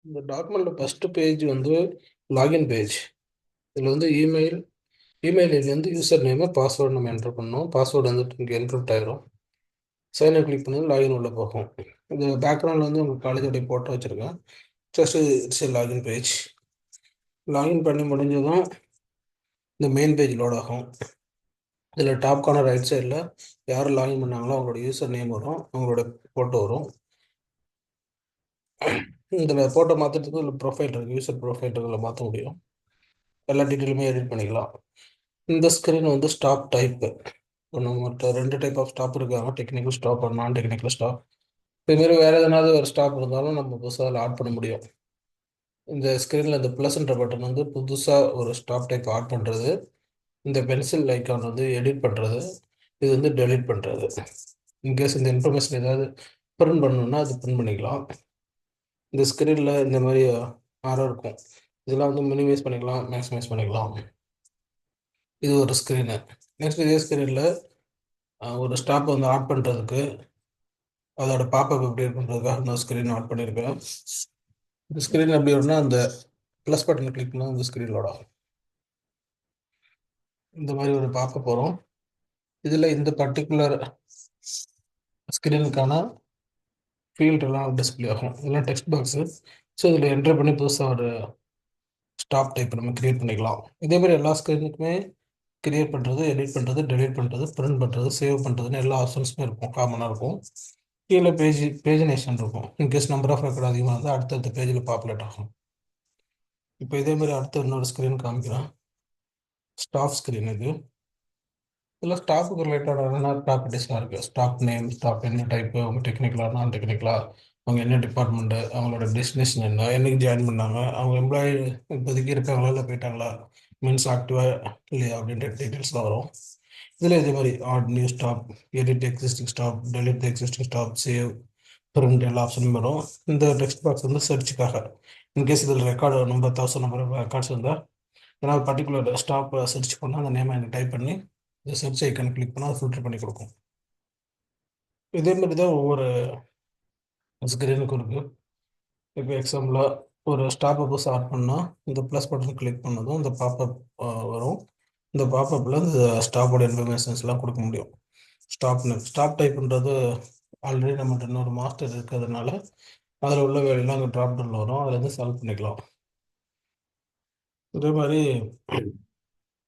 இந்த டாக்குமெண்ட்ல first page வந்து login page. இதில் வந்து இமெயில் ஐடி வந்து யூசர் நேமு பாஸ்வேர்டு நம்ம என்டர் பண்ணோம். பாஸ்வேர்டு வந்துட்டு இங்கே என்க்ரிப்ட் ஆயிரும். சைனை கிளிக் பண்ணி லாகின் உள்ள போகும். இது பேக்ரவுண்டில் வந்து உங்கள் காலேஜோடைய ஃபோட்டோ வச்சுருக்கேன். Just it's login page. Login பண்ணி முடிஞ்சதும் இந்த மெயின் பேஜ் லோட் ஆகும். இதில் டாப் கார்னர் ரைட் சைடில் யார் லாகின் பண்ணாங்களோ அவங்களோட யூசர் நேம் வரும், அவங்களோட ஃபோட்டோ வரும். இதில் ஃபோட்டோ மாற்றுறதுக்கு இதில் ப்ரொஃபைல் இருக்குது, யூசர் ப்ரொஃபைல் இதில் மாற்ற முடியும். எல்லா டீட்டெயிலுமே எடிட் பண்ணிக்கலாம். இந்த ஸ்க்ரீன் வந்து ஸ்டாப் டைப்பு. நம்மகிட்ட ரெண்டு டைப் ஆஃப் ஸ்டாப் இருக்காங்க, டெக்னிக்கல் ஸ்டாப் அண்ட் நான் டெக்னிக்கல் ஸ்டாப். இதுமாரி வேறு எதனாவது ஒரு ஸ்டாப் இருந்தாலும் நம்ம புதுசாக அதில் ஆட் பண்ண முடியும். இந்த ஸ்க்ரீனில் இந்த ப்ளஸ்ன்ற பட்டன் வந்து புதுசாக ஒரு ஸ்டாப் டைப் ஆட் பண்ணுறது. இந்த பென்சில் ஐக்கான் வந்து எடிட் பண்ணுறது. இது வந்து டெலிட் பண்ணுறது. இன்கேஸ் இந்த இன்ஃபர்மேஷன் ஏதாவது பிரிண்ட் பண்ணணும்னா அது பிரிண்ட் பண்ணிக்கலாம். இந்த ஸ்க்ரீனில் இந்த மாதிரி ஆரோ இருக்கும். இதெல்லாம் வந்து மினிமைஸ் பண்ணிக்கலாம், மேக்ஸிமைஸ் பண்ணிக்கலாம். இது ஒரு ஸ்க்ரீனு. நெக்ஸ்ட் இதே ஸ்க்ரீனில் ஒரு ஸ்டாப் வந்து ஆட் பண்ணுறதுக்கு அதோட பாப்பப் எப்படி இருக்குன்றதுக்காக நான் ஸ்க்ரீன் ஆட் பண்ணியிருக்கேன். இந்த ஸ்க்ரீன் எப்படி வரும்னா அந்த ப்ளஸ் பட்டன் கிளிக் பண்ணால் இந்த ஸ்க்ரீன் லோட் ஆகும். இந்த மாதிரி ஒரு பாப்பப் வரும். இதில் இந்த பர்டிகுலர் ஸ்க்ரீனுக்கான ஃபீல்டெல்லாம் டிஸ்பிளே ஆகும். இதெல்லாம் டெக்ஸ்ட் பாக்ஸு. ஸோ இதில் என்ட்ரு பண்ணி புதுசாக ஒரு ஸ்டாப் டைப் நம்ம கிரியேட் பண்ணிக்கலாம். இதே மாதிரி எல்லா ஸ்க்ரீனுக்குமே கிரியேட் பண்ணுறது, எடிட் பண்ணுறது, டெலிட் பண்ணுறது, பிரிண்ட் பண்ணுறது, சேவ் பண்ணுறதுன்னு எல்லா ஆப்ஷன்ஸுமே இருக்கும், காமனாக இருக்கும். கீழே பேஜினேஷன் இருக்கும். இன்கேஸ் நம்பர் ஆஃப் ரெக்கார்ட் அதிகமாக இருந்தால் அடுத்தடுத்த பேஜில் பாப்புலேட் ஆகும். இப்போ இதே மாதிரி அடுத்த இன்னொரு ஸ்க்ரீன் காமிக்கிறேன். ஸ்டாப் ஸ்க்ரீன் இது. இதில் ஸ்டாஃபுக்கு ரிலேட்டடான ப்ராப்பர்ட்டிஸ்லாம் இருக்குது. ஸ்டாஃப் நேம், ஸ்டாஃப் என்ன டைப்பு, அவங்க டெக்னிக்கலாக நான் டெக்னிக்கலாக, அவங்க என்ன டிபார்ட்மெண்ட்டு, அவங்களோட டெஸ்டினேஷன் என்ன, என்னைக்கு ஜாயின் பண்ணாங்க, அவங்க எம்ப்ளாயி இப்போதைக்கு இருக்காங்களா இல்லை போயிட்டாங்களா, மீன்ஸ் ஆக்டிவாக இல்லையா அப்படின்ற டீட்டெயில்ஸ்லாம் வரும். இதில் இதே மாதிரி add new stop, edit existing stop, delete existing stop, save, print எல்லா ஆப்ஷனும் வரும். இந்த டெக்ஸ்ட் பாக்ஸ் வந்து சர்ச்சுக்காக. இன்கேஸ் இதில் ரெக்கார்டு நம்பர் 1000 நம்பர் ரெக்கார்ட்ஸ் இருந்தால் ஏன்னா பர்டிகுலர் ஸ்டாப் சர்ச் பண்ணால் அந்த நேமை எனக்கு டைப் பண்ணி இந்த சர்ச் ஐக்கன் கிளிக் பண்ணால் ஃபில்டர் பண்ணி கொடுக்கும். இதே மாதிரி தான் ஒவ்வொரு ஸ்க்ரீனுக்கும் இருக்குது. இப்போ எக்ஸாம்பிளாக ஒரு ஸ்டாப்பை போய் ஸ்டார்ட் பண்ணால் இந்த ப்ளஸ் பட்டன் கிளிக் பண்ணதும் இந்த பாப்பப் வரும். இந்த பாப்பப்பில் இந்த ஸ்டாப்போட இன்ஃபர்மேஷன்ஸ்லாம் கொடுக்க முடியும். ஸ்டாப் டைப்ன்றது ஆல்ரெடி நம்மகிட்ட இன்னொரு மாஸ்டர் இருக்கிறதுனால அதில் உள்ள வேலையெல்லாம் அங்கே ட்ராப் டவுனில் வரும், அதில் இருந்து சால்வ் பண்ணிக்கலாம். இதே மாதிரி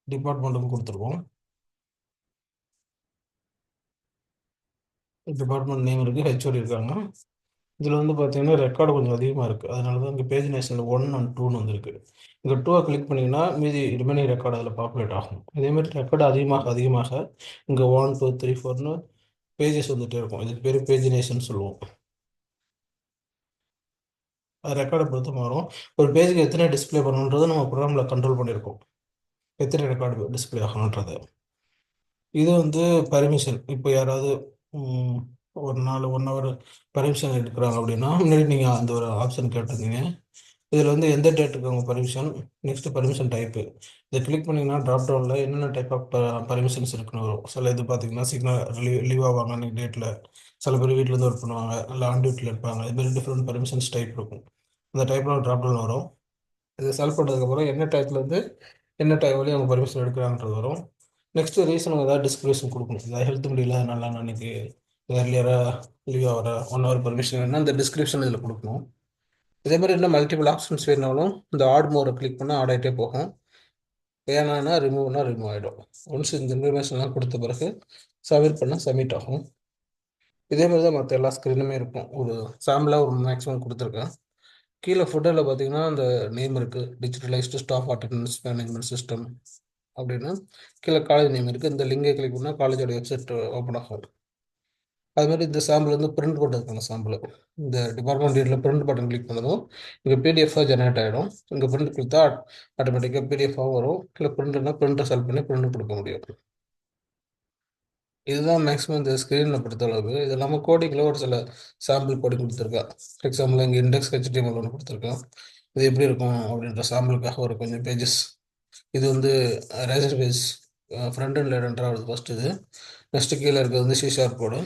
டிபார்ட்மெண்ட்டுக்கும் கொடுத்துருக்கோம். டிபார்ட்மெண்ட் நேம் இருக்குது, ஹெச்ஓடி இருக்காங்க. இதில் வந்து பார்த்தீங்கன்னா ரெக்கார்டு கொஞ்சம் அதிகமாக இருக்குது, அதனால தான் இங்கே பேஜ் நேஷனில் 1 அண்ட் 2ன்னு வந்திருக்கு. இங்கே 2 கிளிக் பண்ணிங்கன்னா மீதி ரிமைனிங் ரெக்கார்டு அதில் பாப்புலேட் ஆகும். இதேமாதிரி ரெக்கார்டு அதிகமாக அதிகமாக இங்கே 1 2 3 4ன்னு பேஜஸ் வந்துகிட்டே இருக்கும். இதுக்கு பேர் பேஜ் நேஷன் சொல்லுவோம். அது ரெக்கார்டை பொறுத்து மாறும். ஒரு பேஜுக்கு எத்தனை டிஸ்பிளே பண்ணணுன்றது நம்ம ப்ரோக்ராமில் கண்ட்ரோல் பண்ணியிருக்கோம், எத்தனை ரெக்கார்டு டிஸ்பிளே ஆகணுன்றது. இது வந்து பர்மிஷன். இப்போ யாராவது ம், ஒரு நாள் 1 ஹவர் பர்மிஷன் எடுக்கிறாங்க அப்படின்னா முன்னாடி நீங்கள் அந்த ஒரு ஆப்ஷன் கேட்டிருந்தீங்க. இதில் வந்து எந்த டேட்டுக்கு அவங்க பர்மிஷன், நெக்ஸ்ட் பர்மிஷன் டைப்பு, இதை கிளிக் பண்ணிங்கன்னா ட்ராப் டவுனில் என்னென்ன டைப் ஆஃப் பர்மிஷன்ஸ் இருக்குன்னு வரும். சில இது பார்த்தீங்கன்னா சிக்னல் லீவ் ஆவாங்க அன்றைக்கி டேட்டில், சில பேர் வீட்டிலேருந்து ஒர்க் பண்ணுவாங்க, இல்லை ஆன் டியூட்டியில் இருப்பாங்க. இதுமாரி டிஃப்ரெண்ட் பர்மிஷன்ஸ் டைப் இருக்கும். அந்த டைப்பில் ட்ராப் டவுன் வரும். இதை செலக்ட் பண்ணதுக்கப்புறம் என்ன டைப்லேருந்து என்ன டைம் வரையும் அவங்க பர்மிஷன் எடுக்கிறாங்கன்றது வரும். நெக்ஸ்ட் ரீசன் ஏதாவது டிஸ்கிரிப்ஷன் கொடுக்கணும். ஏதாவது ஹெல்த் முடியல அதனால நான் இன்னைக்கு ஏர்லியராக லீவ் ஆகிற 1 ஹவர் பர்மிஷன் வேணும்னா இந்த டிஸ்கிரிப்ஷன் இதில் கொடுக்கணும். இதே மாதிரி இன்னும் மல்டிபிள் ஆப்ஷன்ஸ் வேணாலும் இந்த ஆட் மோரை கிளிக் பண்ணால் ஆட் ஆகிட்டே போகும். வேணான்னா ரிமூவ் ஆகிடும். ஒன்ஸ் இந்த இன்ஃபர்மேஷன்லாம் கொடுத்த பிறகு சப்மிட் பண்ணால் சப்மிட் ஆகும். இதே மாதிரி தான் மற்ற எல்லா ஸ்க்ரீனுமே இருக்கும். ஒரு சாம்பிளாக ஒரு மேக்ஸிமம் கொடுத்துருக்கேன். கீழே ஃபுட்டரில் பார்த்தீங்கன்னா அந்த நேம் இருக்குது, digitalised staff attendance management system அப்படின்னு. கீழே காலேஜ் நேம் இருக்குது. இந்த லிங்கை கிளிக் பண்ணால் காலேஜோட வெப்சைட் ஓப்பன் ஆகும். அது மாதிரி இந்த சாம்பிள் வந்து பிரிண்ட் பண்ணுறதுக்கான சாம்பிள். இந்த department detail print button click பண்ணதும் இங்கே பிடிஎஃபாக ஜெனரேட் ஆகிடும். இங்கே பிரிண்ட் கொடுத்தா ஆட்டோமேட்டிக்காக பிடிஎஃபாக வரும். இல்லை பிரிண்ட்னா பிரிண்டை செலக்ட் பண்ணி பிரிண்ட் கொடுக்க முடியும். இதுதான் மேக்ஸிமம் இந்த ஸ்க்ரீனில் பொறுத்தளவு. இது இல்லாமல் கோடிங்கில் ஒரு சில சாம்பிள் கோடிங் கொடுத்துருக்கேன். ஃபார் எக்ஸாம்பிள் இங்கே இண்டெக்ஸ் ஹெச்டிஎம்எல் ஒன்று கொடுத்துருக்கேன். இது எப்படி இருக்கும் அப்படின்ற சாம்பிளுக்காக ஒரு கொஞ்சம் பேஜஸ். இது வந்து ரேசர் பேஸ் ஃப்ரண்ட் அண்ட் லேடன்றாக வருது ஃபஸ்ட். இது நெக்ஸ்ட்டு கீழே இருக்கிறது வந்து சிஷார்ப் கோடு.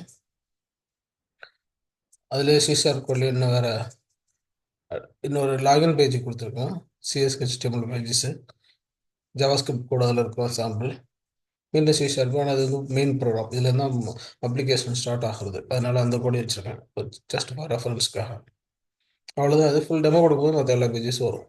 அதில் சிஷார்ப் கோட்லேயே இன்னும் வேறு இன்னொரு லாகின் பேஜ் கொடுத்துருக்கோம். சிஎஸ் HTML பேஜஸ் ஜாவாஸ்கிரிப்ட் கூட அதில் இருக்கும் சாம்பிள். விண்டோஸ் யூஸாக இருக்கும். ஆனால் அது வந்து மெயின் ப்ரோக்ராம். இதில் தான் அப்ளிகேஷன் ஸ்டார்ட் ஆகுறது. அதனால் அந்த கோடி வச்சுருக்கேன் ஜஸ்ட் ஃபார் ரெஃபரன்ஸ்க்காக. அவ்வளோதான். அது ஃபுல் டெமோ கொடுக்கும்போது மற்ற எல்லா பேஜஸும் வரும்.